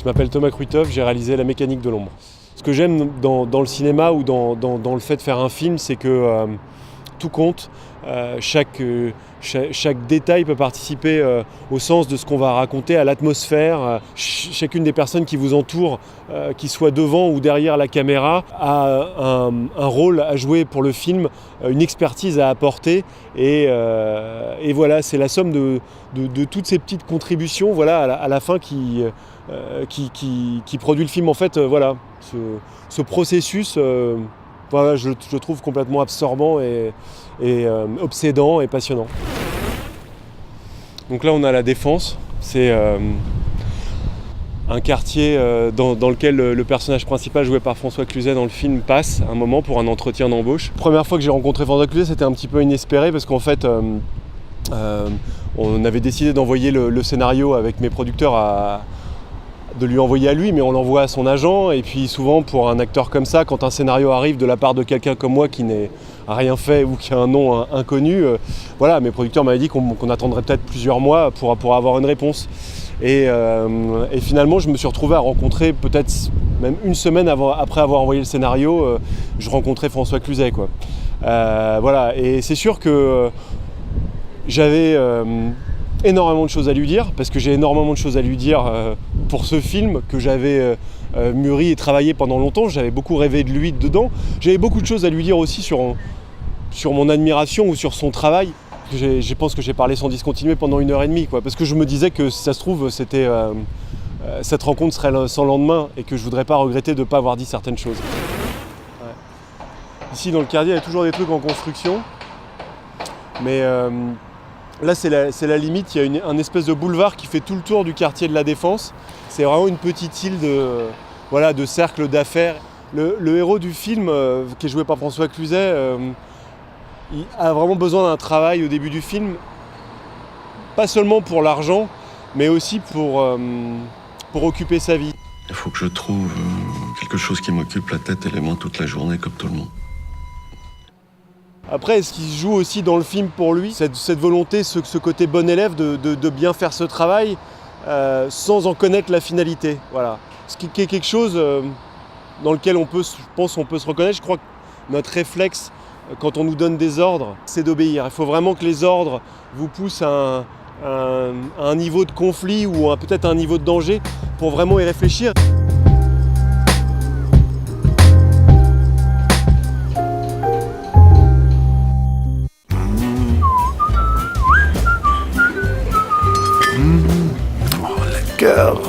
m'appelle Thomas Kruithof, j'ai réalisé La Mécanique de l'ombre. Ce que j'aime dans le cinéma ou dans le fait de faire un film, c'est que tout compte. Chaque détail peut participer au sens de ce qu'on va raconter, à l'atmosphère. Chacune des personnes qui vous entourent, qui soient devant ou derrière la caméra, a un rôle à jouer pour le film, une expertise à apporter. Et voilà, c'est la somme de toutes ces petites contributions, voilà, à la fin qui produit le film. En fait, voilà, ce processus... Voilà, je le trouve complètement absorbant et obsédant et passionnant. Donc là, on a la Défense. C'est un quartier dans lequel le personnage principal, joué par François Cluzet dans le film, passe un moment pour un entretien d'embauche. Première fois que j'ai rencontré François Cluzet, c'était un petit peu inespéré parce qu'en fait, on avait décidé d'envoyer le scénario avec mes producteurs de lui envoyer à lui, mais on l'envoie à son agent. Et puis souvent, pour un acteur comme ça, quand un scénario arrive de la part de quelqu'un comme moi qui n'a rien fait ou qui a un nom inconnu, voilà, mes producteurs m'avaient dit qu'on attendrait peut-être plusieurs mois pour avoir une réponse. Et finalement, je me suis retrouvé à rencontrer, peut-être même une semaine après avoir envoyé le scénario, je rencontrais François Cluzet, quoi. Voilà, et c'est sûr que j'avais énormément de choses à lui dire, parce que j'ai énormément de choses à lui dire pour ce film que j'avais mûri et travaillé pendant longtemps. J'avais beaucoup rêvé de lui dedans. J'avais beaucoup de choses à lui dire aussi sur mon admiration ou sur son travail. Je pense que j'ai parlé sans discontinuer pendant 1h30, quoi, parce que je me disais que si ça se trouve, cette rencontre serait sans lendemain et que je ne voudrais pas regretter de ne pas avoir dit certaines choses. Ouais. Ici, dans le quartier, il y a toujours des trucs en construction, mais là, c'est la limite. Il y a un espèce de boulevard qui fait tout le tour du quartier de la Défense. C'est vraiment une petite île de cercle d'affaires. Le héros du film, qui est joué par François Cluzet, il a vraiment besoin d'un travail au début du film, pas seulement pour l'argent, mais aussi pour occuper sa vie. Il faut que je trouve quelque chose qui m'occupe la tête et les mains toute la journée comme tout le monde. Après, ce qui se joue aussi dans le film pour lui, cette volonté, ce côté bon élève de bien faire ce travail sans en connaître la finalité. Voilà. Ce qui est quelque chose dans lequel on peut se reconnaître. Je crois que notre réflexe, quand on nous donne des ordres, c'est d'obéir. Il faut vraiment que les ordres vous poussent à un niveau de conflit ou peut-être un niveau de danger pour vraiment y réfléchir. Oh, le cœur.